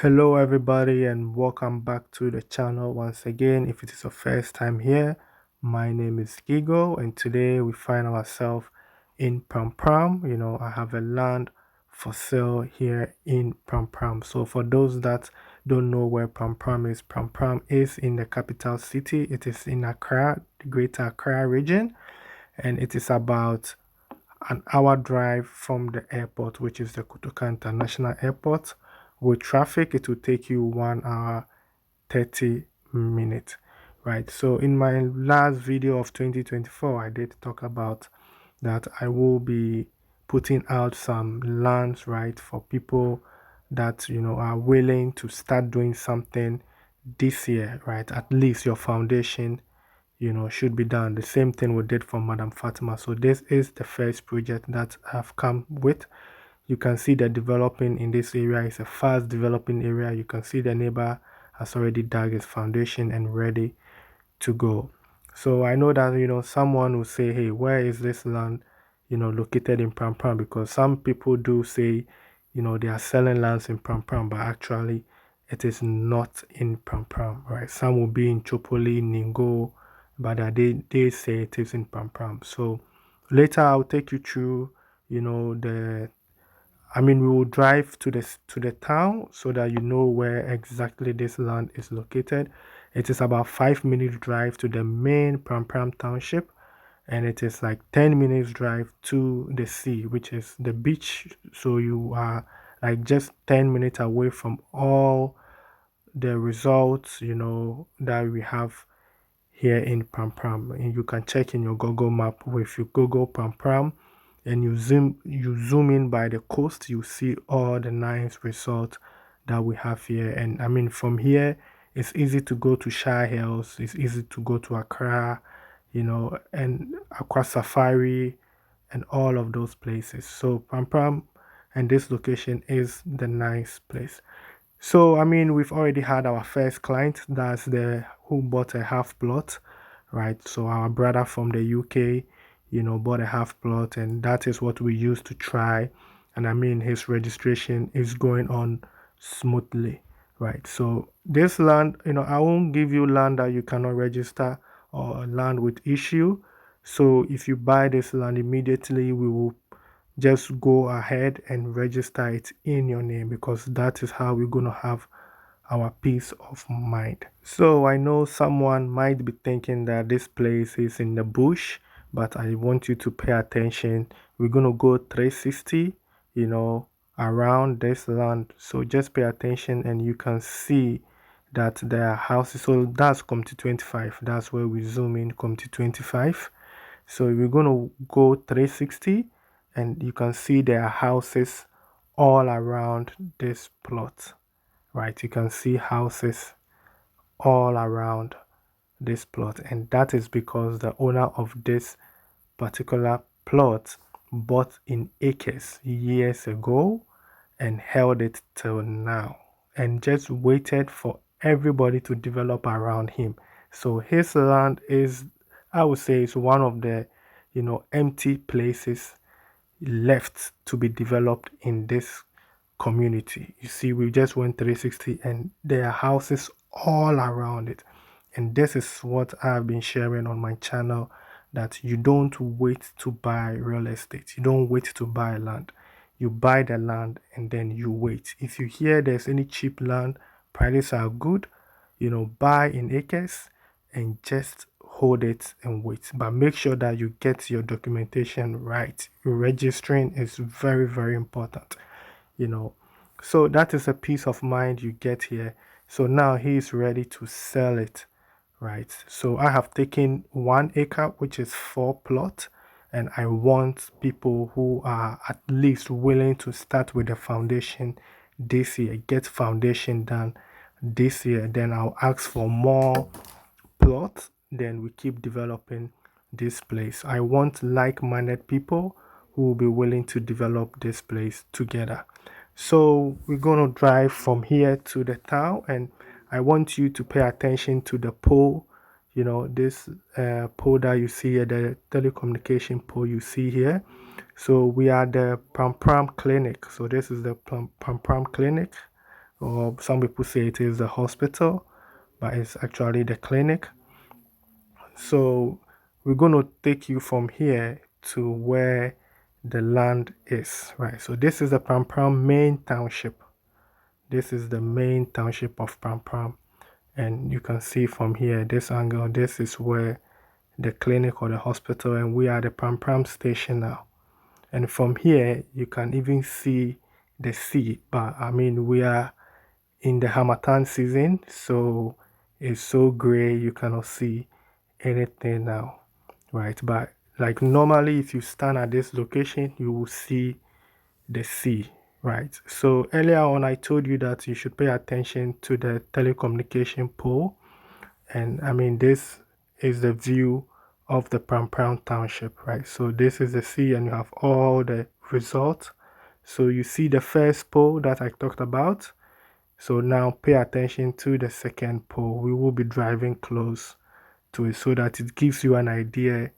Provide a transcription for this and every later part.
Hello, everybody, and welcome back to the channel once again. If it is your first time here, my name is Gigo, and today we find ourselves in Prampram. I have a land for sale here in Prampram. So, for those that don't know where Prampram is in the capital city. It is in Accra, the Greater Accra region, and it is about an hour drive from the airport, which is the Kotoka International Airport. With traffic, it will take you 1 hour 30 minutes, right? So in my last video of 2024, I did talk about that I will be putting out some lands, right, for people that are willing to start doing something this year, right? At least your foundation should be done. The same thing we did for Madam Fatima. So this is the first project that I've come with. You can see the developing in this area is a fast developing area. You can see the neighbor has already dug his foundation and ready to go. So I know that someone will say, hey, where is this land located in Prampram? Because some people do say they are selling lands in Prampram, but actually it is not in Prampram, right? Some will be in Chopoli, Ningo, but they say it is in Prampram. So later I'll take you through the we will drive to the town so that you know where exactly this land is located. It is about 5 minute drive to the main Prampram township, and it is like 10 minutes drive to the sea, which is the beach. So you are like just 10 minutes away from all the results that we have here in Prampram. And you can check in your Google map with your Google Prampram, and you zoom in by the coast, you see all the nice resorts that we have here. And from here it's easy to go to Shire Hills, it's easy to go to Accra, and Aqua Safari and all of those places. So Prampram and this location is the nice place. So we've already had our first client. That's the who bought a half plot, right? So our brother from the UK, bought a half plot, and that is what we used to try. And his registration is going on smoothly, right? So this land, I won't give you land that you cannot register or land with issue. So if you buy this land immediately, we will just go ahead and register it in your name, because that is how we're going to have our peace of mind. So I know someone might be thinking that this place is in the bush, but I want you to pay attention. We're going to go 360, around this land. So just pay attention and you can see that there are houses. So that's Community 25. That's where we zoom in, Community 25. So we're going to go 360, and you can see there are houses all around this plot, right? You can see houses all around this plot, and that is because the owner of this particular plot bought in acres years ago and held it till now, and just waited for everybody to develop around him. So his land is, I would say, is one of the empty places left to be developed in this community. You see, we just went 360 and there are houses all around it. And this is what I've been sharing on my channel, that you don't wait to buy real estate. You don't wait to buy land. You buy the land and then you wait. If you hear there's any cheap land, prices are good, buy in acres and just hold it and wait. But make sure that you get your documentation right. Registering is very, very important, you know. So that is a peace of mind you get here. So now he is ready to sell it, right? So I have taken 1 acre, which is 4 plots, and I want people who are at least willing to start with the foundation this year, get foundation done this year. Then I'll ask for more plots. Then we keep developing this place. I want like-minded people who will be willing to develop this place together. So we're going to drive from here to the town, and I want you to pay attention to the pole. This pole that you see here, the telecommunication pole you see here. So we are the Prampram clinic. So this is the Prampram clinic, or some people say it is the hospital, but it's actually the clinic. So we're going to take you from here to where the land is, right? So this is the Prampram main township. This is the main township of Prampram. And you can see from here, this angle, this is where the clinic or the hospital, and we are the Prampram station now. And from here, you can even see the sea. But I mean, we are in the Hamatan season, so it's so gray you cannot see anything now, right? But like normally, if you stand at this location, you will see the sea, right? So earlier on, I told you that you should pay attention to the telecommunication pole, and I mean, this is the view of the Prampram township, right? So this is the sea, and you have all the resorts. So you see the first pole that I talked about. So now pay attention to the second pole. We will be driving close to it so that it gives you an idea,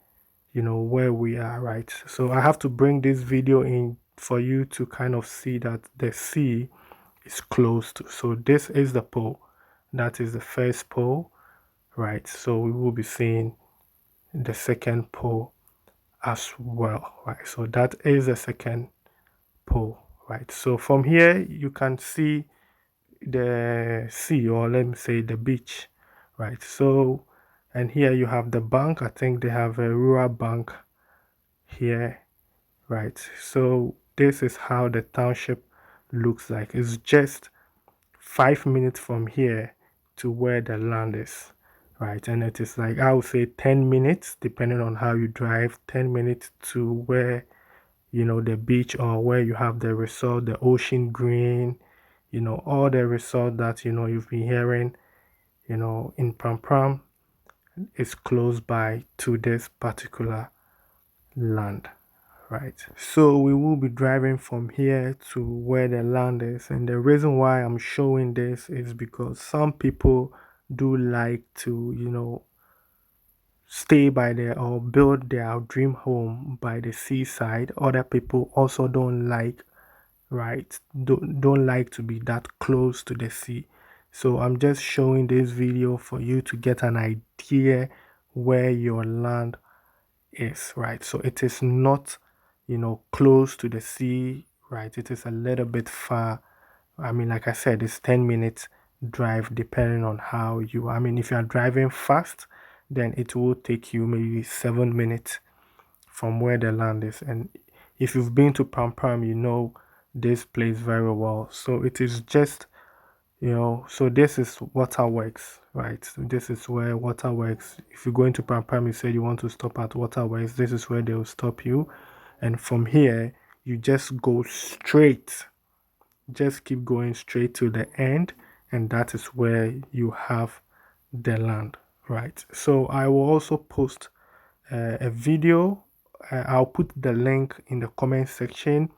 where we are, right? So I have to bring this video in for you to kind of see that the sea is close to. So this is the pole. That is the first pole, right? So we will be seeing the second pole as well, right? So that is the second pole, right? So from here you can see the sea, or let me say the beach, right? So, and here you have the bank. I think they have a rural bank here, right? So this is how the township looks like. It's just 5 minutes from here to where the land is, right? And it is like, I would say 10 minutes, depending on how you drive, 10 minutes to where, the beach, or where you have the resort, the ocean green, all the resort that, you've been hearing, in Prampram is close by to this particular land, right? So we will be driving from here to where the land is. And the reason why I'm showing this is because some people do like to, stay by there or build their dream home by the seaside. Other people also don't like, right? Don't like to be that close to the sea. So I'm just showing this video for you to get an idea where your land is, right? So it is not, close to the sea, right? It is a little bit far. I mean, like I said, it's 10 minutes drive depending on how you, I mean, if you are driving fast, then it will take you maybe 7 minutes from where the land is. And if you've been to Prampram, you know this place very well. So it is just, so this is Waterworks, right? So this is where Waterworks, if you go into Prampram, you said you want to stop at Waterworks, this is where they will stop you. And from here, you just go straight, just keep going straight to the end, and that is where you have the land, right? So I will also post a video. I'll put the link in the comment section.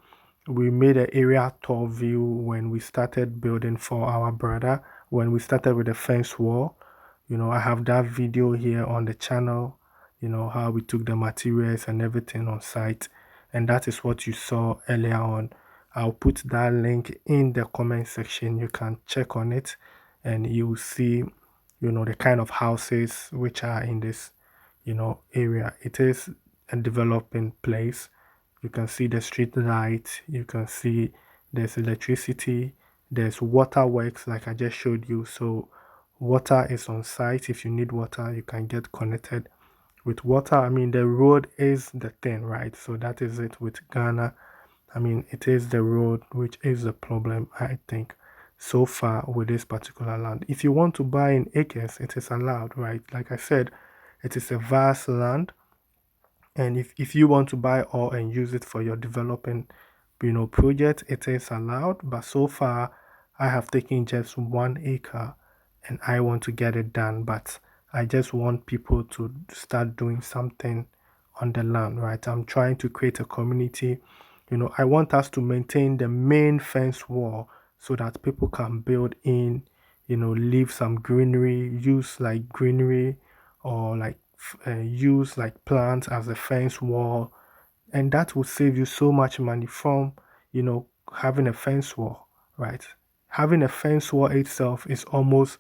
We made an area tour view when we started building for our brother, when we started with the fence wall. I have that video here on the channel, how we took the materials and everything on site. And that is what you saw earlier on. I'll put that link in the comment section. You can check on it and you will see, the kind of houses which are in this, area. It is a developing place. You can see the street lights, you can see there's electricity, there's waterworks like I just showed you. So water is on site. If you need water, you can get connected with water. I mean, the road is the thing, right? So that is it with Ghana. I mean, it is the road which is the problem, I think, so far with this particular land. If you want to buy in acres, it is allowed, right? Like I said, it is a vast land, and if you want to buy all and use it for your developing, project, it is allowed. But so far, I have taken just 1 acre, and I want to get it done. But I just want people to start doing something on the land, right? I'm trying to create a community. I want us to maintain the main fence wall so that people can build in, leave some greenery, use like greenery, or like use like plants as a fence wall, and that will save you so much money from, having a fence wall, right? having a fence wall itself is almost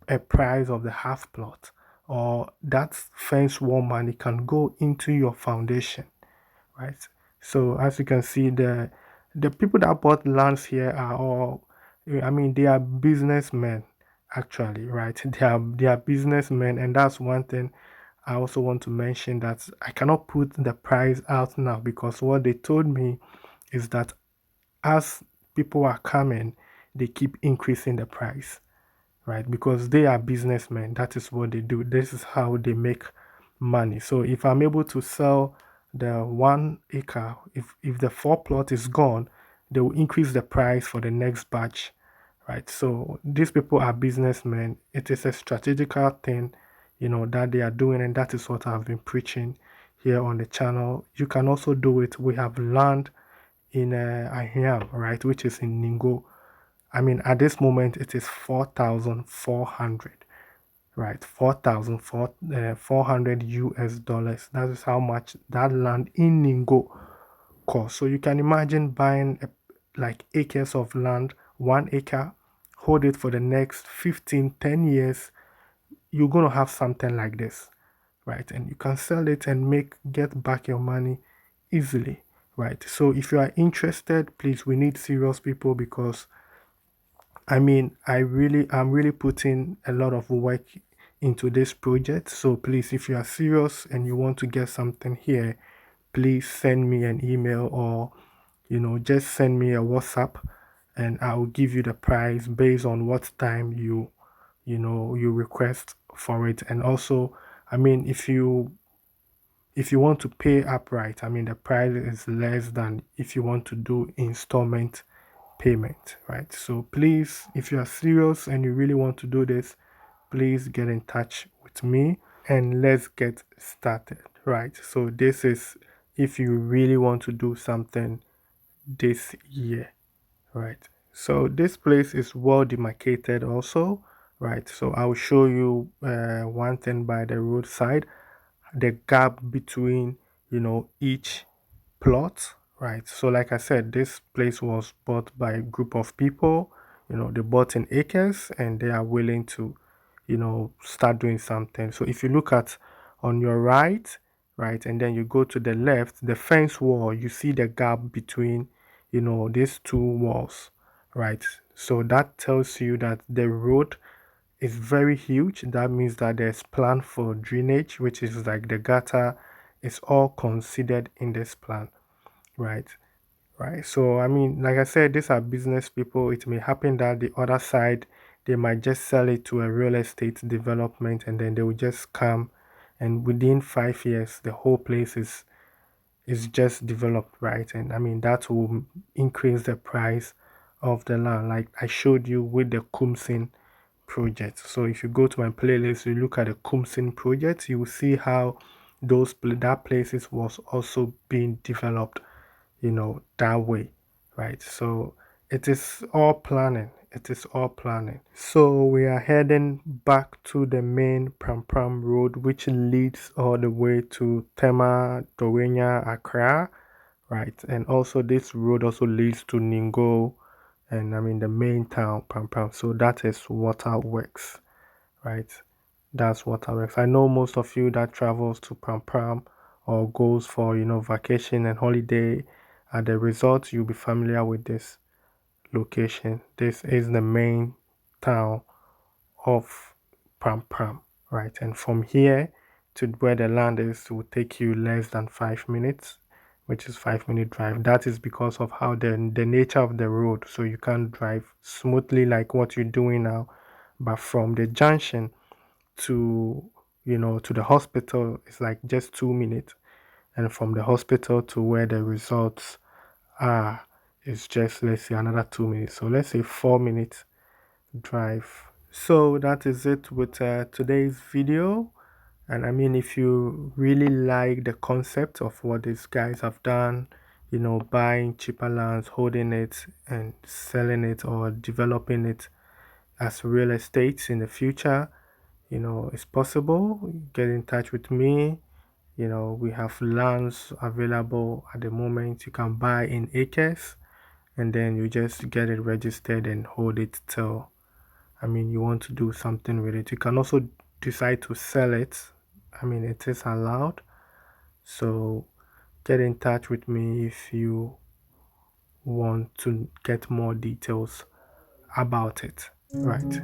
a price of the half plot, or that fence wall money can go into your foundation, right? So as you can see, the people that bought lands here are all, I mean, they are businessmen actually, right? They are businessmen, and that's one thing I also want to mention, that I cannot put the price out now, because what they told me is that as people are coming, they keep increasing the price, right? Because they are businessmen. That is what they do. This is how they make money. So if I'm able to sell the 1 acre, if the four plot is gone, they will increase the price for the next batch, right? So these people are businessmen. It is a strategical thing, that they are doing, and that is what I've been preaching here on the channel. You can also do it. We have land in Ahiam, right, which is in Ningo. I mean, at this moment, it is 4,400, right? 4,400 US dollars. That is how much that land in Ningo cost. So you can imagine buying like acres of land, 1 acre, hold it for the next 15, 10 years. You're going to have something like this, right? And you can sell it and get back your money easily, right? So if you are interested, please, we need serious people, because I mean, I'm really putting a lot of work into this project. So please, if you are serious and you want to get something here, please send me an email, or, just send me a WhatsApp, and I will give you the price based on what time you request for it. And also, I mean, if you want to pay upright, I mean, the price is less than if you want to do installment payment, right? So please, if you are serious and you really want to do this, please get in touch with me and let's get started, right? So this is if you really want to do something this year, right? So this place is well demarcated also, right? So I'll show you one thing by the roadside, the gap between, each plot, right? So like I said, this place was bought by a group of people. They bought in acres and they are willing to, start doing something. So if you look at on your right, right, and then you go to the left, the fence wall, you see the gap between, these two walls, right? So that tells you that the road is very huge. That means that there's plan for drainage, which is like the gutter is all considered in this plan, right? Right. So I mean, like I said, these are business people. It may happen that the other side, they might just sell it to a real estate development, and then they will just come, and within 5 years the whole place is just developed, right? And I mean, that will increase the price of the land, like I showed you with the Kumsin project. So if you go to my playlist, you look at the Kumsin project, you will see how that places was also being developed, that way, right? So it is all planning. It is all planning. So we are heading back to the main Prampram road, which leads all the way to Tema, Dowenya, Accra, right? And also this road also leads to Ningo, and I mean the main town, Prampram. So that is Waterworks, right? That's Waterworks. I know most of you that travels to Prampram or goes for, vacation and holiday at the resort, you'll be familiar with this location. This is the main town of Prampram, right? And from here to where the land is will take you less than 5 minutes, which is 5 minute drive. That is because of how the nature of the road. So you can't drive smoothly like what you're doing now. But from the junction to to the hospital, it's like just 2 minutes, and from the hospital to where the results are, it's just, let's say, another 2 minutes. So let's say 4 minutes drive. So that is it with today's video. And I mean, if you really like the concept of what these guys have done, buying cheaper lands, holding it and selling it, or developing it as real estate in the future, it's possible. Get in touch with me. We have lands available at the moment. You can buy in acres, and then you just get it registered and hold it till, you want to do something with it. You can also decide to sell it. It is allowed. So get in touch with me if you want to get more details about it. Right.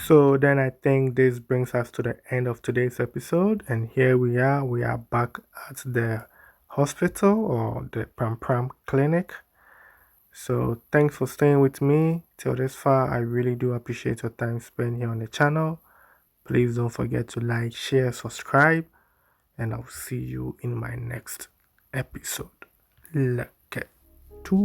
So then I think this brings us to the end of today's episode, and here we are. We are back at the hospital or the Prampram clinic. So thanks for staying with me till this far. I really do appreciate your time spent here on the channel. Please don't forget to like, share, subscribe, and I'll see you in my next episode. Look to